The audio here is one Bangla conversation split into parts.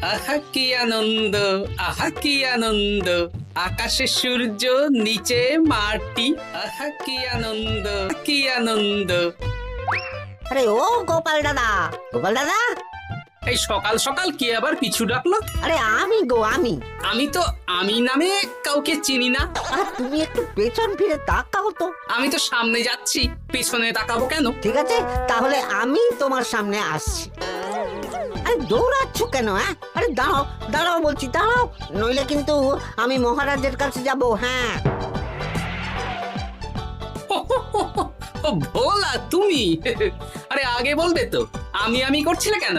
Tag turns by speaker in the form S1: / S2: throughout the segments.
S1: আহা কি আনন্দ, আহা কি আনন্দ, আকাশে সূর্য নিচে মাটি, আহা কি আনন্দ, কি আনন্দ।
S2: আরে ও গোপাল দাদা, গোপাল দাদা,
S1: এই সকাল সকাল কে আবার পিছু ডাকলো?
S2: আরে আমি গো আমি।
S1: আমি তো আমি নামে কাউকে চিনি না।
S2: আরে তুমি একটু পেছন ফিরে তাকাও তো।
S1: আমি তো সামনে যাচ্ছি, পিছনে তাকাবো কেন?
S2: ঠিক আছে, তাহলে আমি তোমার সামনে আসছি। আরে দৌড়াচ্ছ কেন? আরে দাঁড়াও দাঁড়াও বলছি, দাঁড়াও, নইলে কিন্তু আমি মহারাজের কাছে যাব। হ্যাঁ,
S1: ও ভোলা তুমি? আরে আগে বলবে তো, আমি করছিলে কেন?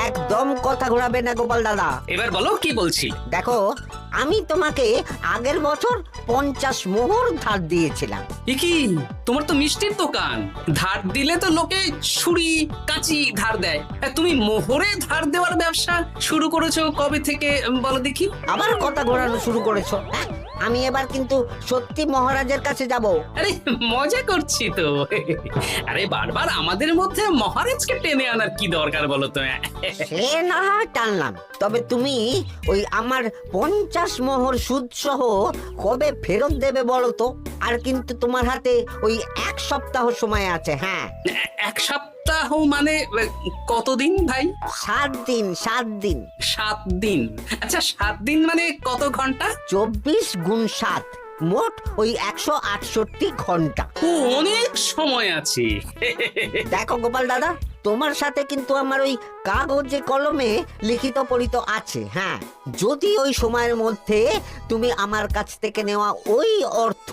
S2: একদম কথা ঘোরাবে না গোপাল দাদা।
S1: এবার বলো কি বলছি।
S2: দেখো, আমি তোমাকে আগের বছর 50 মোহর ধার দিয়েছিলাম।
S1: এ কি, তোমার তো মিষ্টির দোকান, ধার দিলে তো লোকে ছুরি কাঁচি ধার দেয়, আর তুমি মোহরে ধার দেওয়ার ব্যবসা শুরু করেছো কবে থেকে বলো দেখি?
S2: আবার কথা ঘোরানো শুরু করেছো। আমি এবার কিন্তু সত্যি মহারাজের কাছে যাব।
S1: আরে মজা করছি তো। আরে বারবার আমাদের মধ্যে মহারাজকে টেনে আনার কি দরকার বলো তো?
S2: সে না হয় টানলাম, তবে তুমি ওই আমার 50 মোহর সুদ সহ কবে ফেরত দেবে বলো তো? আর কিন্তু তোমার হাতে ওই 1 সপ্তাহ সময় আছে। হ্যাঁ,
S1: 1 সপ্তাহ মানে কতদিন ভাই?
S2: 7 দিন, 7 দিন।
S1: 7 দিন? আচ্ছা 7 দিন মানে কত ঘন্টা?
S2: 24 গুণ 7, মোট ওই 168 ঘন্টা।
S1: ও, অনেক সময় আছে।
S2: দেখো গোপাল দাদা, তোমার সাথে কিন্তু আমার ওই কাগজে কলমে লিখিত পড়িত আছে। হ্যাঁ, যদি ওই সময়ের মধ্যে তুমি আমার কাছ থেকে নেওয়া ওই অর্থ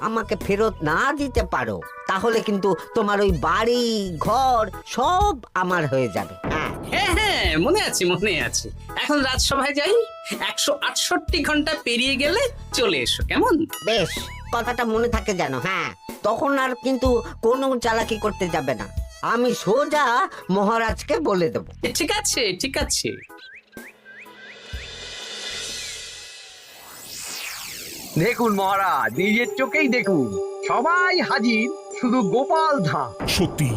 S2: আমাকে ফেরত না দিতে পারো, তাহলে কিন্তু তোমার ওই বাড়ি ঘর সব আমার হয়ে যাবে। হ্যাঁ
S1: হ্যাঁ হ্যাঁ, মনে আছে মনে আছে। এখন রাজসভায় যাই, 168 ঘন্টা পেরিয়ে গেলে চলে এসো, কেমন?
S2: বেশ, কথাটা মনে থাকে যেন। হ্যাঁ, তখন আর কিন্তু কোনো চালাকি করতে যাবে না, আমি সোজা মহারাজকে বলে দেব।
S1: ঠিক আছে ঠিক আছে।
S3: দেখুন মহারাজ, নিজের চোখেই দেখুন, সবাই হাজির, শুধু গোপাল ধা।
S4: সত্যি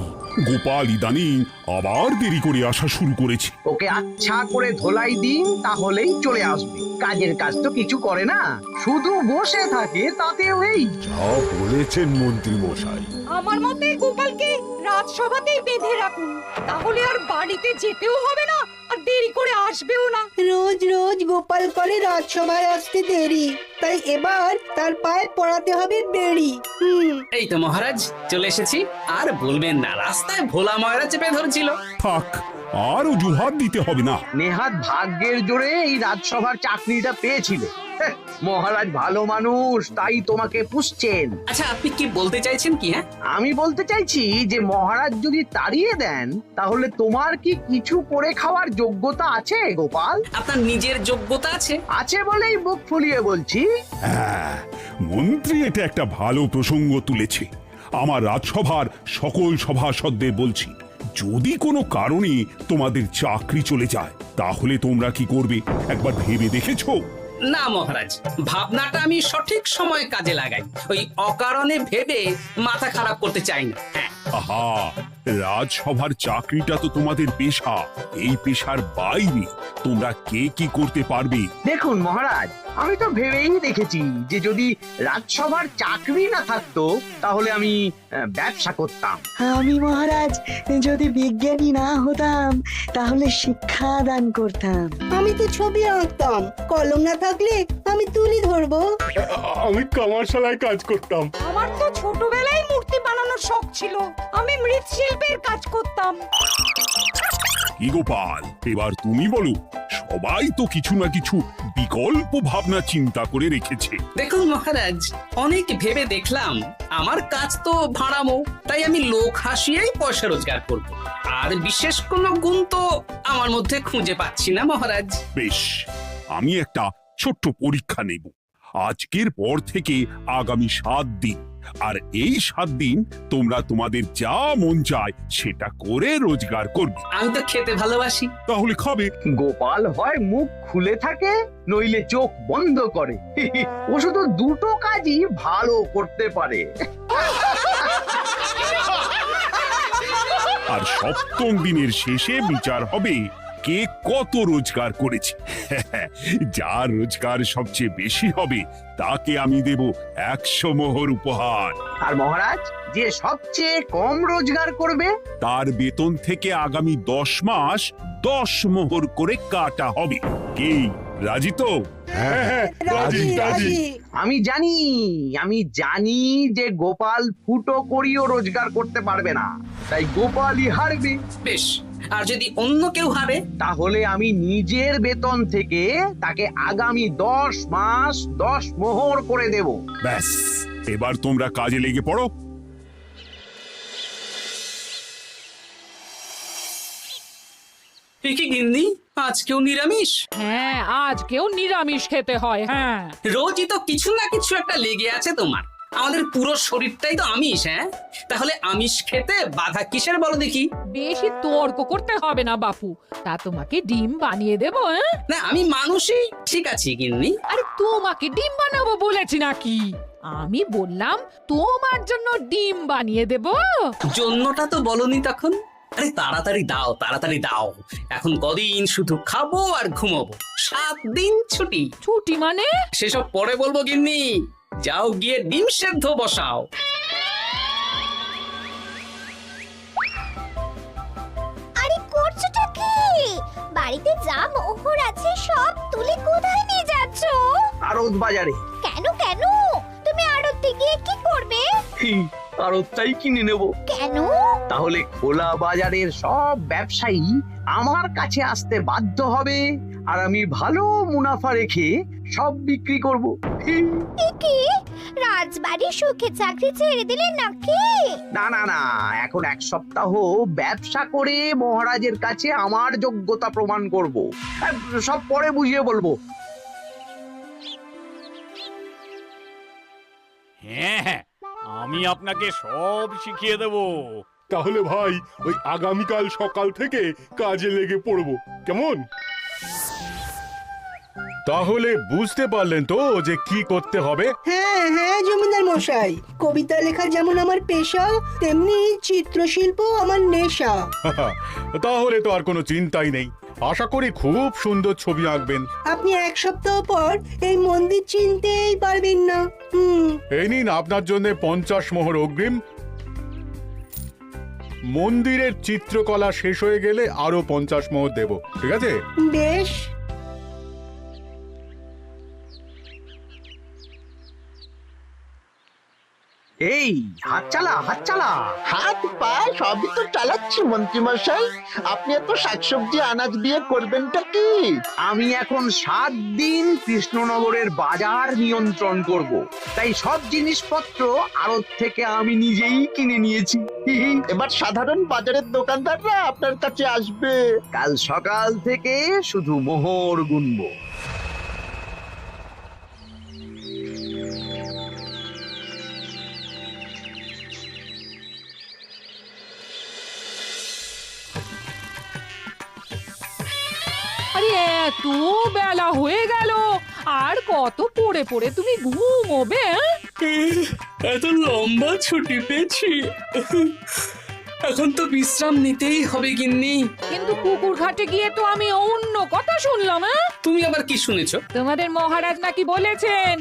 S4: গোপাল ইদানিং আবার দেরি করে আসা শুরু করেছে।
S3: ওকে আচ্ছা করে ধোলাই দিন, তাহলেই চলে আসবে। কাজের কাজ তো কিছু করে না, শুধু বসে থাকে, তাতেও এই।
S5: যা বলেছেন মন্ত্রী মশাই।
S6: আমার মতে গোপালকে রাজসভাতেই বেঁধে রাখুন, তাহলে আর বাড়িতে যেতেও হবে না, আর দেরি করে আসবেও না।
S7: রোজ রোজ গোপাল করে রাজসভায় আসতে দেরি, তাই এবার তার পায়ে পড়াতে হবে বেড়ি।
S1: এই তো মহারাজ চলে এসেছি। আর বলবেন না, রাস্তায় ভোলা ময়রা চেপে ধরছিল।
S4: থাক, আর অজুহাত দিতে হবে না।
S3: নেহাত ভাগ্যের জোরে এই রাজসভার চাকরিটা পেয়েছিলে। মহারাজ ভালো মানুষ, তাই তোমাকে পুষছেন।
S1: আচ্ছা আপনি কি বলতে চাইছেন কি?
S3: আমি বলতে চাইছি যে মহারাজ যদি তাড়িয়ে দেন, তাহলে তোমার কি কিছু করে খাওয়ার যোগ্যতা আছে গোপাল?
S1: আপনার নিজের যোগ্যতা আছে?
S3: আছে বলেই মুখ ফুলিয়ে বলছি।
S4: হ্যাঁ, মন্ত্রী এটা একটা ভালো প্রসঙ্গ তুলেছে। আমার রাজসভার সকল সভাসদদের বলছি, যদি কোনো কারণে তোমাদের চাকরি চলে যায়, তাহলে তোমরা কি করবে একবার ভেবে দেখেছো?
S1: না মহারাজ, ভাবনাটা আমি সঠিক সময় কাজে লাগাই, ওই অকারণে ভেবে মাথা খারাপ করতে চাই না।
S4: আহা, রাজসভার চাকরিটা তো তোমাদের পেশা। এই পেশার বাইরে তোমরা কে কি করতে পারবে?
S3: দেখুন মহারাজ, আমি তো ভেবেই দেখেছি যে যদি রাজসভার চাকরি না থাকতো, তাহলে আমি ব্যবসা করতাম।
S7: আমি মহারাজ যদি বিজ্ঞানী না হতাম, তাহলে শিক্ষা দান করতাম। আমি তো ছবি আঁকতাম, কলম না থাকলে আমি তুলি ধরবো।
S5: আমি কামারশালায় কাজ করতাম।
S6: আমার তো ছোটবেলায় মূর্তি বানানোর শখ ছিল, আমি মৃৎশিল্পের কাজ করতাম।
S4: কি গোপাল, এবার তুমি বলো। সবাই তো কিছু না কিছু বিকল্প ভাবনা চিন্তা করে রেখেছে।
S1: দেখুন মহারাজ, অনেক ভেবে দেখলাম আমার কাজ তো ভাড়ামো, তাই আমি লোক হাসিয়েই পয়সা রোজগার করব। আর বিশেষ কোনো গুণ তো আমার মধ্যে খুঁজে পাচ্ছি না মহারাজ।
S4: বেশ, আমি একটা ছোট্ট পরীক্ষা নেব। আজকের পর থেকে আগামী 7 দিন, আর এই 7 দিন তোমরা তোমাদের যা মন চায় সেটা করে রোজগার করবে।
S1: আমি তো খেতে ভালোবাসি।
S4: তাহলে খাবে।
S3: গোপাল হয় মুখ খুলে থাকে, নইলে চোখ বন্ধ করে। ও শুধু দুটো কাজই ভালো করতে পারে।
S4: আর 7ম দিনের শেষে বিচার হবে কে কত রোজগার করেছে। যার রোজগার সবচেয়ে বেশি হবে তাকে আমি দেব 100 মোহর উপহার।
S3: আর মহারাজ, যে সবচেয়ে কম রোজগার করবে
S4: তার বেতন থেকে আগামী 10 মাস 10 মোহর করে কাটা হবে। কি রাজি তো?
S5: হ্যাঁ, রাজি রাজি।
S3: আমি জানি যে গোপাল ফুটো করিও রোজগার করতে পারবে না, তাই গোপালই হারবে।
S1: বেশ, আর যদি অন্য কেউ হারে?
S3: তাহলে আমি নিজের বেতন থেকে তাকে আগামী 10 মাস 10 মোহর করে দেব।
S4: ব্যাস, এবার তোমরা কাজে লেগে পড়ো।
S1: এ কি গিন্নি, আজকেও নিরামিষ?
S8: হ্যাঁ, আজকেও নিরামিষ খেতে হয়। হ্যাঁ,
S1: রোজই তো কিছু না কিছু একটা লেগে আছে তোমার। আমাদের পুরো শরীরটাই তো আমিষ। হ্যাঁ, তাহলে আমিষ খেতে বাধা কিসের বলো দেখি?
S8: বেশি তর্ক করতে হবে না বাপু, তা তোমাকে ডিম বানিয়ে দেবো। হ্যাঁ,
S1: না, আমি মানুষই ঠিক আছি গিন্নি।
S8: আরে তোমাকে ডিম বানাবো বলেছি নাকি? আমি বললাম তোমার জন্য ডিম বানিয়ে দেবো।
S1: জন্যটা তো বলনি তখন। আরে তাড়াতাড়ি দাও, তাড়াতাড়ি দাও। এখন কদিন শুধু খাবো আর ঘুমাবো, 7 দিন ছুটি।
S8: ছুটি মানে?
S1: সেসব পরে বলবো গিন্নি। যাও গিয়ে ডিম সেদ্ধ বসাও।
S9: আরে করছোটা কি? বাড়িতে যা মোহর আছে সব তুলে কোথায় নিয়ে যাচ্ছ?
S3: আড়ত বাজারে।
S9: কেন কেন? তুমি আড়তে গিয়ে কি করবে?
S3: আড়তটাই কিনে নেব।
S9: কেন?
S3: তাহলে খোলা বাজারের সব ব্যবসায়ী আমার কাছে আসতে বাধ্য হবে, আর আমি ভালো মুনাফা রেখে সব বিক্রি করব।
S9: কি রাজবাড়ি সুখে চাকরি ছেড়ে দিলেন নাকি?
S3: না না না, এখন 1 সপ্তাহ ব্যবসা করে মহারাজের কাছে আমার যোগ্যতা প্রমাণ করব। সব পরে বুঝিয়ে বলবো।
S10: হ্যাঁ, আমি আপনাকে সব শিখিয়ে দেব।
S5: তাহলে ভাই ওই আগামীকাল সকাল থেকে কাজে লেগে পড়বো, কেমন? তাহলে বুঝতে পারলেন তো যে কি করতে হবে?
S7: হ্যাঁ হ্যাঁ জমিদার মশাই, কবিতা লেখা যেমন আমার পেশা, তেমনি চিত্রশিল্প আমার নেশা।
S5: তাহলে তো আর কোনো চিন্তাই নেই। আশা করি খুব সুন্দর ছবি আঁকবেন।
S7: আপনি 1 সপ্তাহ পর এই মন্দির চিনতেই পারবেন না।
S5: এই নিন আপনার জন্য 50 মোহর অগ্রিম। মন্দিরের চিত্রকলা শেষ হয়ে গেলে আরো 50 মোহর দেব, ঠিক আছে?
S7: বেশ।
S3: এই হাত চালা, হাত চালা।
S11: হাত পা সবই তো চালাচ্ছি মন্ত্রী মশাই। আপনি এত শাকসবজি আনাজ দিয়ে করবেনটা কি?
S3: আমি এখন 7 দিন কৃষ্ণনগরের বাজার নিয়ন্ত্রণ করব, তাই সব জিনিসপত্র আড়ত থেকে আমি নিজেই কিনে নিয়েছি।
S11: এবার সাধারণ বাজারের দোকানদাররা আপনার কাছে আসবে।
S3: কাল সকাল থেকে শুধু মোহর গুনবো।
S8: আরে এত বেলা হয়ে গেল, আর কত পড়ে পড়ে তুমি ঘুমোবে?
S1: এত লম্বা ছুটি পেয়েছি, এখন তো বিশ্রাম নিতেই হবে গিন্নি।
S8: কিন্তু পুকুর ঘাটে গিয়ে তো আমি অন্য কথা শুনলাম।
S1: তুমি আবার কি শুনেছো?
S8: তোমাদের মহারাজ নাকি বলেছেন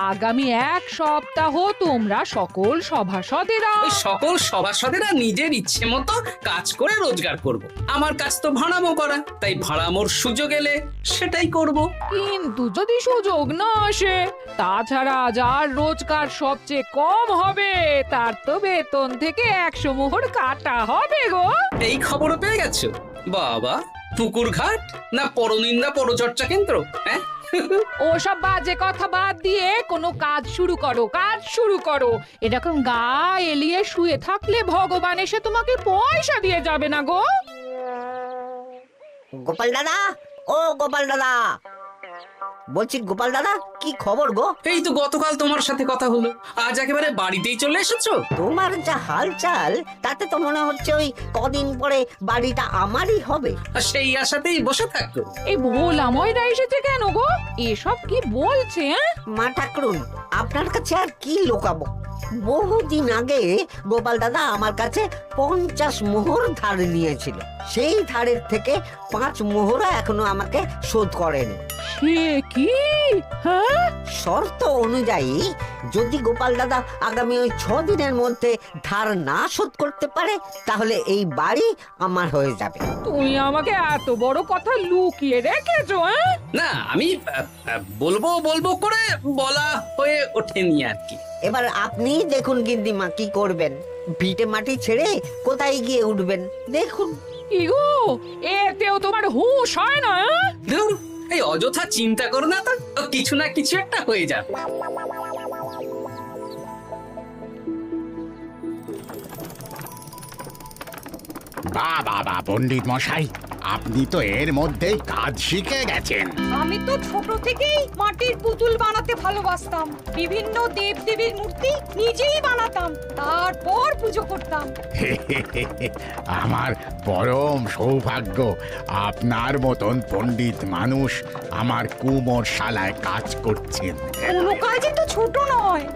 S8: আগামী 1 সপ্তাহ তোমরা সকল সভাসদেরা
S1: ওই সকল সভাসদেরা নিজের ইচ্ছে মতো কাজ করে রোজগার করব। আমার কাজ তো ভাড়ামো করা, তাই ভাড়ামোর সুযোগ এলে সেটাই করব।
S8: কিন্তু যদি সুযোগ না আসে, তাছাড়া যার রোজগার সবচেয়ে কম হবে তার তো বেতন থেকে 100 মোহর কাটা হবে গো।
S1: এই খবরও পেয়ে গেছো? বাবা, পুকুর ঘাট না পরনিন্দা পরচর্চা কেন্দ্র? হ্যাঁ,
S8: ওসব বাজে কথা বাদ দিয়ে কোনো কাজ শুরু করো, কাজ শুরু করো। এরকম গা এলিয়ে শুয়ে থাকলে ভগবান এসে তোমাকে পয়সা দিয়ে যাবে না গো।
S2: গোপাল দাদা, ও গোপাল দাদা, বলছি গোপাল দাদা, কি খবর গো?
S1: এই তো গতকাল তোমার সাথে কথা হলো, আজ একেবারে বাড়িতেই চলে এসেছো।
S2: তোমার যা হালচাল তাতে তো মনে হচ্ছে ওই কদিন পরে বাড়িটা আমারই হবে।
S1: আর সেই আশাতেই বসে থাকতো।
S8: এই ভোলাময়রা এসেছে কেন গো? এসব কি বলছে?
S2: মা ঠাকুরুন, আপনার কাছে আর কি লুকাবো? বহুদিন আগে গোপাল দাদা আমার কাছে 50 মোহর ধার নিয়েছিল। সেই ধারের থেকে 5 মোহরা এখনো আমাকে শোধ করেনি।
S8: সে কি? হ্যাঁ,
S2: শর্ত অনুযায়ী যদি গোপাল দাদা আগামী ওই 6 দিনের মধ্যে ধার না শোধ করতে পারে তাহলে এই বাড়ি আমার হয়ে যাবে।
S8: তুমি আমাকে এত বড় কথা লুকিয়ে রেখেছো? হ্যাঁ,
S1: না আমি বলবো বলবো করে বলা হয়ে ওঠেনি আর কি।
S2: এবার আপনি দেখুন গিন্দিমা কি করবেন। ভিটে মাটি ছেড়ে কোথায় গিয়ে উঠবেন দেখুন।
S8: কি গো, এতেও তোমার হুঁশ হয় না? হ্যাঁ?
S1: ধুর, এই অযথা চিন্তা করো না তো, কিছু না কিছু একটা হয়ে যাবে।
S10: বাহ বাহ বাহ, পণ্ডিত মশাই, আপনি তো এর মধ্যেই কাজ শিখে গেছেন।
S6: আমি তো ছোট থেকেই মাটির পুতুল বানাতে ভালোবাসতাম। বিভিন্ন দেবদেবীর মূর্তি নিজেই বানাতাম, তারপর পুজো করতাম।
S10: আমার পরম সৌভাগ্য আপনার মতন পণ্ডিত মানুষ আমার কুমোর শালায় কাজ করছেন।
S6: কোনো কাজই তো ছোট নয়।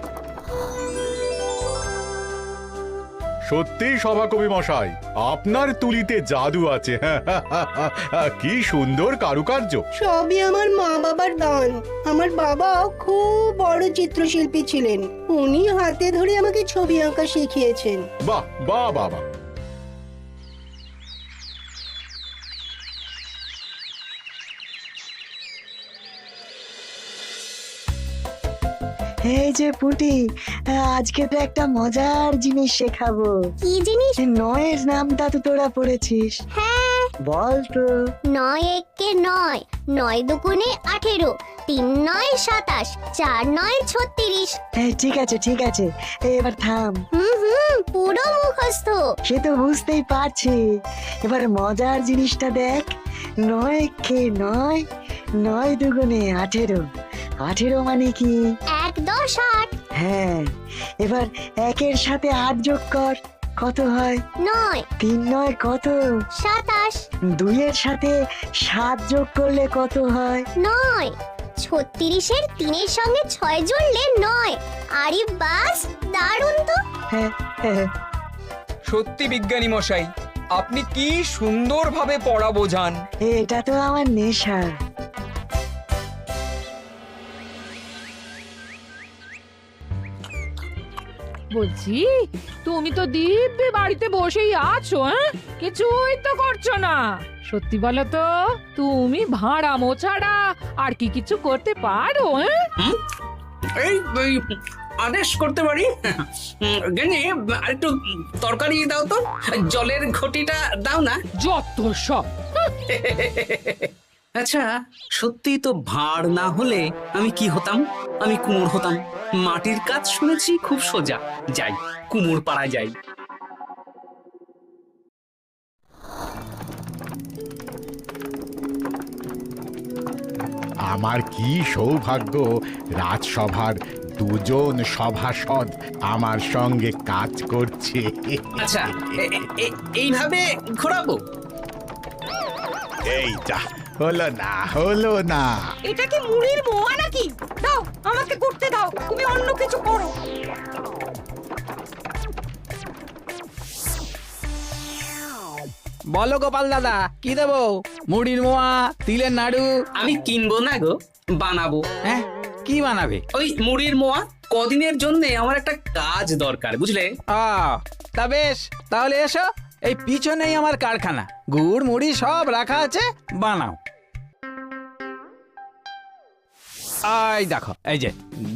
S5: সত্যি সভাকবি মশাই, আপনার তুলিতে জাদু আছে। কি সুন্দর কারুকার্য।
S7: সবই আমার মা বাবার দান। আমার বাবা খুব বড় চিত্রশিল্পী ছিলেন, উনি হাতে ধরে আমাকে ছবি আঁকা শিখিয়েছেন।
S5: বাহ বাহ বাহ বাহ।
S7: এই যে পুটি, আজকে তো একটা মজার জিনিস শেখাবো।
S9: কি জিনিস?
S7: নয়ের নামটা তো তোরা পড়েছিস,
S9: হ্যাঁ,
S7: বল তো।
S9: 9 একে 9, 9 দুগুণে 18, 3 9 27, 4 9 36।
S7: ঠিক আছে ঠিক আছে, এবার থাম।
S9: পুরো মুখস্থ।
S7: সে তো বুঝতেই পারছি। এবার মজার জিনিসটা দেখ। 9 কে 9, 9 দুগুণে 18, 18 মানে কি?
S9: 1 10 8।
S7: হ্যাঁ, এবার 1-এর সাথে 8 যোগ কর, কত হয়?
S9: 9
S7: 3 9 কত?
S9: 27।
S7: 2-এর সাথে 7 যোগ করলে কত হয়?
S9: 9 36-এর 3-এর সঙ্গে 6 জুড়লে 9। আরে বাস, দারুণ তো।
S7: হ্যাঁ হ্যাঁ।
S12: সত্যি বিজ্ঞানী মশাই, আপনি কি সুন্দরভাবে পড়া বোঝান।
S7: এটা তো আমার নেশা।
S8: বলছি, তুমি তো দিব্যি বাড়িতে বসেই আছো। হ্যাঁ, কিছুই তো করছো না। সত্যি বলো তো, তুমি ভাড়ামো ছাড়া আর কি কিছু করতে পারো? হ্যাঁ,
S1: এই আদেশ করতে পারি। গেনি, একটু তরকারি দাও তো, জলের ঘটিটা দাও না।
S8: যত সব।
S1: আচ্ছা, সত্যি তো ভাঁড় না হলে আমি কি হতাম? আমি কুমোর হতাম। মাটির কাজ শুনেছি খুব সোজা। যাই, কুমোর পাড়া যাই।
S10: আমার কি সৌভাগ্য, রাজসভার দুজন সভাসদ আমার সঙ্গে কাজ করছে।
S1: আচ্ছা, এইভাবে ঘোরাবো?
S10: এই যা, হলো না হলো না।
S6: এটা কি মুড়ির মোয়া নাকি? দাও, আমাকে করতে দাও, তুমি অন্য কিছু করো।
S12: বলো গোপাল দাদা, কি দেবো? মুড়ির মোয়া, তিলের নাড়ু?
S1: আমি কিনবো না গো, বানাবো।
S12: হ্যাঁ, কি বানাবে?
S1: ওই মুড়ির মোয়া। কদিনের জন্য আমার একটা কাজ দরকার, বুঝলে?
S12: তা বেশ, তাহলে এসো, এই পিছনেই আমার কারখানা। গুড় মুড়ি সব রাখা আছে, বানাও। এই দেখো, এই যে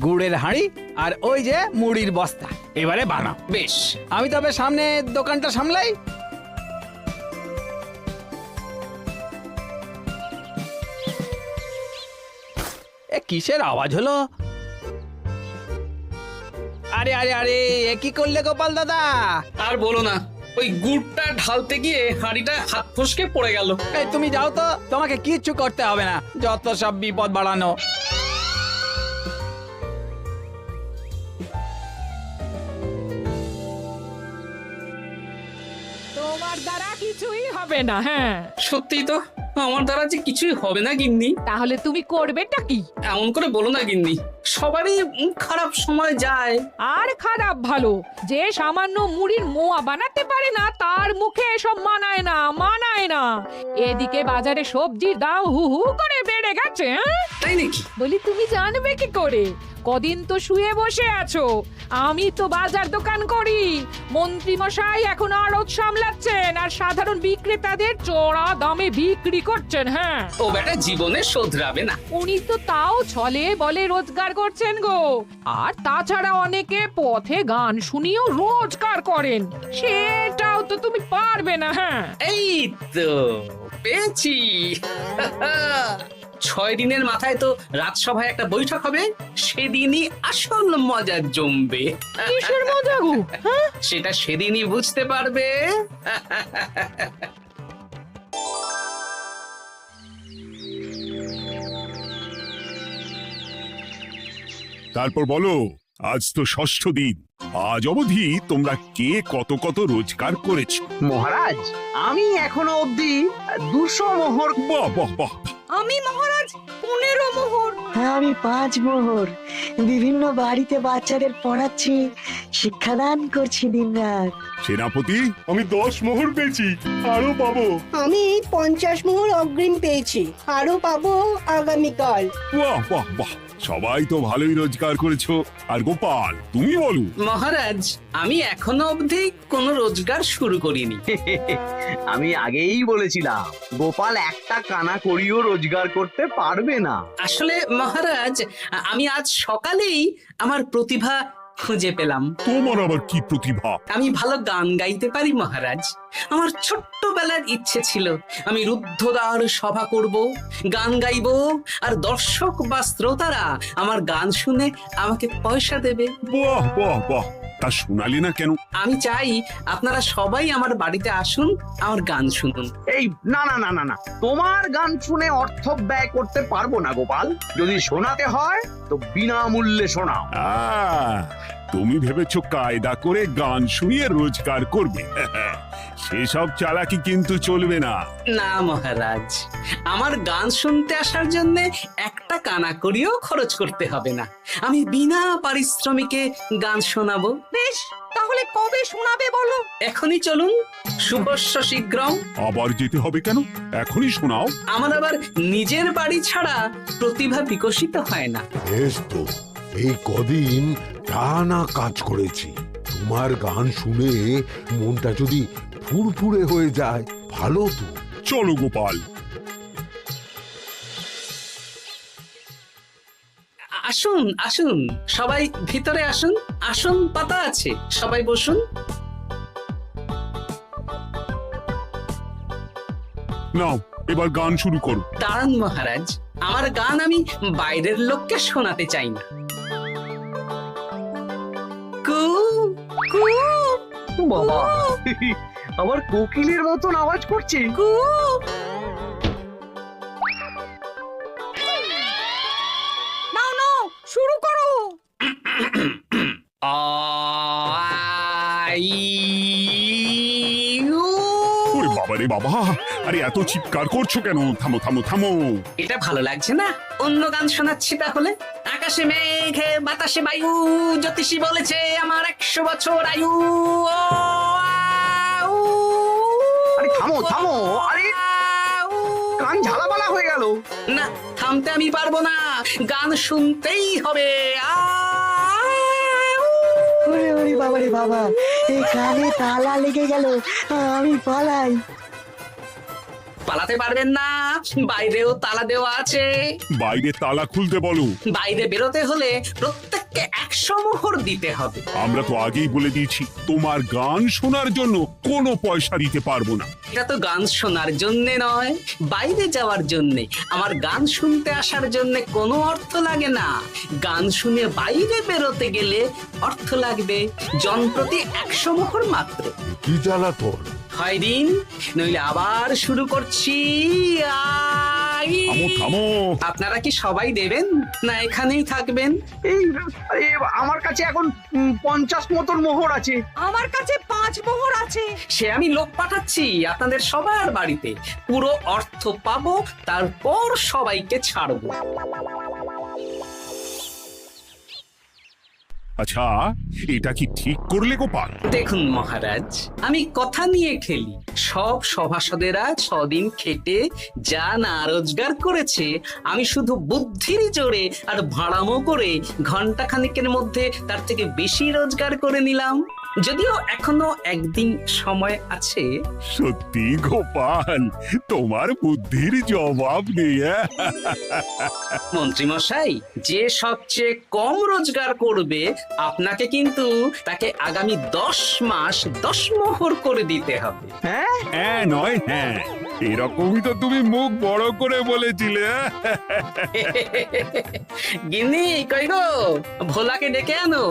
S12: গুড়ের হাঁড়ি আর ওই যে মুড়ির বস্তা, এবারে বানাও।
S1: বেশ,
S12: আমি তবে সামনে দোকানটা সামলাই। কিসের আওয়াজ হলো? আরে আরে আরে, এ কি করলে গোপাল দাদা?
S1: আর বলো না, ওই গুড়টা ঢালতে গিয়ে হাঁড়িটা হাত ফসকে পড়ে গেল।
S12: এই তুমি যাও তো, তোমাকে কিচ্ছু করতে হবে না, যত সব বিপদ বাড়ানো।
S8: তোমার দ্বারা কিছুই হবে না। হ্যাঁ,
S1: সত্যি তো, আমার দ্বারা যে কিছুই হবে না গিন্নি।
S8: তাহলে তুমি করবেটা কি?
S1: এমন করে বলো না গিন্নি, সবারই খারাপ সময় যায়।
S8: আর খারাপ ভালো, যে সামান্য মুড়ির মোয়া বানাতে পারে না তার মুখে এসব মানায় না, মানায় না। এদিকে বাজারে সবজির দাম হু হু করে বেড়ে গেছে।
S1: তাই নাকি?
S8: বলি তুমি জানবে কি করে? কদিন তো শুয়ে বসে আছো, আমি তো বাজার দোকান করি। মন্ত্রী মশাই এখন আড়ত সামলাচ্ছেন আর সাধারণ বিক্রেতাদের চড়া দামে বিক্রি করছেন। হ্যাঁ,
S1: ও বেটা জীবনে শোধরাবে না।
S8: উনি তো তাও ছলে বলে রোজগার করছেন গো। আর তাছাড়া অনেকে পথে গান শুনিয়েও রোজগার করেন, সেটাও তো তুমি পারবে না। হ্যাঁ,
S1: এই তো পেয়েছি। 6 দিনের মাথায় তো রাজসভায় একটা বৈঠক হবে, সেদিনই আসল মজা জমবে।
S8: কিসের মজা গো? হ্যাঁ,
S1: সেটা সেদিনই বুঝতে পারবে।
S4: তারপর বলো, আজ তো ষষ্ঠ দিন, আজ অবধি তোমরা কে কত কত রোজগার করেছো?
S3: মহারাজ, আমি এখনো অবধি 200 মোহর।
S4: বাহ বাহ বাহ!
S6: আমি মহারাজ 15 মোহর।
S7: হ্যাঁ, আমি 5 মোহর। বিভিন্ন বাড়িতে বাচ্চাদের পড়াচ্ছি, শিক্ষাদান করছি দিনরাত।
S4: সেনাপতি,
S5: আমি 10 মোহর পেয়েছি, আরো পাবো।
S7: আমি 50 মোহর অগ্রিম পেয়েছি, আরো পাবো আগামীকাল।
S4: বাহ বাহ বাহ! সবাই তো ভালোই রোজগার করেছো। আর গোপাল, তুমি বলো।
S1: মহারাজ, আমি এখনো অবধি কোনো রোজগার শুরু করিনি।
S3: আমি আগেই বলেছিলাম গোপাল একটা কানা করিও রোজগার করতে পারবে না।
S1: আসলে মহারাজ, আমি আজ সকালেই আমার প্রতিভা খুঁজে পেলাম।
S4: তোমার আবার কি প্রতিভা?
S1: আমি ভালো গান গাইতে পারি মহারাজ। আমার ছোট্টবেলার ইচ্ছে ছিল আমি রুদ্ধদ্বার সভা করব, গান গাইবো, আর দর্শক বা শ্রোতারা আমার গান শুনে আমাকে পয়সা দেবে।
S4: বাহ বাহ বাহ! তা শোনালে না কেন?
S1: আমি চাই আপনারা সবাই আমার বাড়িতে আসুন, আমার গান শুনুন।
S3: এই না না না না না, তোমার গান শুনে অর্থ ব্যয় করতে পারবো না গোপাল। যদি শোনাতে হয় তো বিনামূল্যে শোনাও।
S4: তুমি ভেবেছো কায়দা করে গান শুনিয়ে রোজগার করবে? সেসব চালাকি কিন্তু চলবে না।
S1: না মহারাজ, আমার গান শুনতে আসার জন্য একটা কানা করিও খরচ করতে হবে না। আমি বিনা পারিশ্রমিকে গান শোনাবো।
S6: বেশ, তাহলে কবে শোনাবে বলো?
S1: এখনই চলুন, শুভস্য শীঘ্রম।
S4: আবার যেতে হবে কেন? এখনই শোনাও।
S1: আমার আবার নিজের বাড়ি ছাড়া প্রতিভা বিকশিত হয় না।
S13: বেশ তো, এই কদিন টানা কাজ করেছি, তোমার গান শুনে মনটা যদি ফুরফুরে হয়ে যায় ভালো তো।
S4: চলো গোপাল।
S1: আসুন আসুন, সবাই ভিতরে আসুন, আসন পাতা আছে, সবাই বসুন।
S4: নাও, এবার গান শুরু করো।
S1: দাঁড়ান মহারাজ, আমার গান আমি বাইরের লোককে শোনাতে চাই না। কু কু
S3: বাবা, আবার কোকিলের মতন আওয়াজ করছে।
S1: কু।
S6: নাও নাও, শুরু করো।
S4: ওরে বাবা রে বাবা! আরে এত চিৎকার করছো কেন? থামো থামো থামো!
S1: এটা ভালো লাগছে না, অন্য গান শোনাচ্ছি তাহলে। আকাশে মেঘে বাতাসে বায়ু, জ্যোতিষী বলেছে আমার 100 বছর আয়ু।
S3: আরে থামো থামো, আরে কান ঝালাপালা হয়ে গেল।
S1: না, থামতে আমি পারবো না, গান শুনতেই হবে।
S7: ওরে ওরে বাবা রে বাবা, এই কানে তালা লেগে গেল, আমি পালাই।
S1: পালাতে পারবেন না, বাইরেও তালা দেওয়া আছে।
S4: বাইরে তালা খুলতে বলো।
S1: বাইরে বেরোতে হলে প্রত্যেককে 100 মোহর দিতে হবে।
S4: আমরা তো আগেই বলে দিয়েছি, তোমার গান শোনার জন্য কোনো পয়সা দিতে পারবো না।
S1: এটা তো গান শোনার জন্য নয়, বাইরে যাওয়ার জন্য। আমার গান শুনতে আসার জন্য কোনো অর্থ লাগে না। গান শুনে বাইরে বেরোতে গেলে অর্থ লাগবে, জনপ্রতি 100 মোহর মাত্র।
S13: কি জ্বালাতন!
S1: হয় দিন, নইলে আবার শুরু করছি। মশাই
S4: থামো থামো।
S1: আপনারা কি সবাই দেবেন না এখানেই থাকবেন?
S3: এই আমার কাছে এখন 50 মতন মোহর আছে।
S6: আমার কাছে 5 মোহর আছে।
S1: সে আমি লোক পাঠাচ্ছি আপনাদের সবার বাড়িতে, পুরো অর্থ পাবো, তারপর সবাইকে ছাড়বো।
S4: আচ্ছা, এটা কি ঠিক করলে গোপাল?
S1: দেখুন মহারাজ, আমি কথা নিয়ে খেলি। সব সভাসদেরা 6 দিন খেটে যা না রোজগার করেছে, আমি শুধু বুদ্ধির জোরে আর ভাড়ামো করে ঘন্টা খানিকের মধ্যে তার থেকে বেশি রোজগার করে নিলাম। যদিও এখনো একদিন সময় আছে।
S4: সত্যি গোপাল, তোমার বুদ্ধির জবাব নেই।
S1: মন্ত্রী মশাই, যে সবচেয়ে কম রোজগার করবে আপনাকে কিন্তু তাকে আগামী 10 মাস 10 মোহর করে দিতে হবে।
S4: হ্যাঁ নয় হ্যাঁ, এরকমই তো তুমি মুখ বড় করে বলেছিলে।
S1: গিন্নি কই গো, ভোলাকে ডেকে আনো,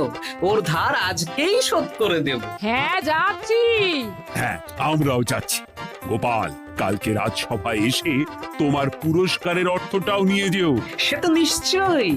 S1: ওর ধার আজকেই শোধ করে দেব।
S8: হ্যাঁ যাচ্ছি।
S4: হ্যাঁ, আমরাও যাচ্ছি। গোপাল, কালকে রাজসভায় এসে তোমার পুরস্কারের অর্থটাও নিয়ে যেও।
S1: সে তো নিশ্চয়ই।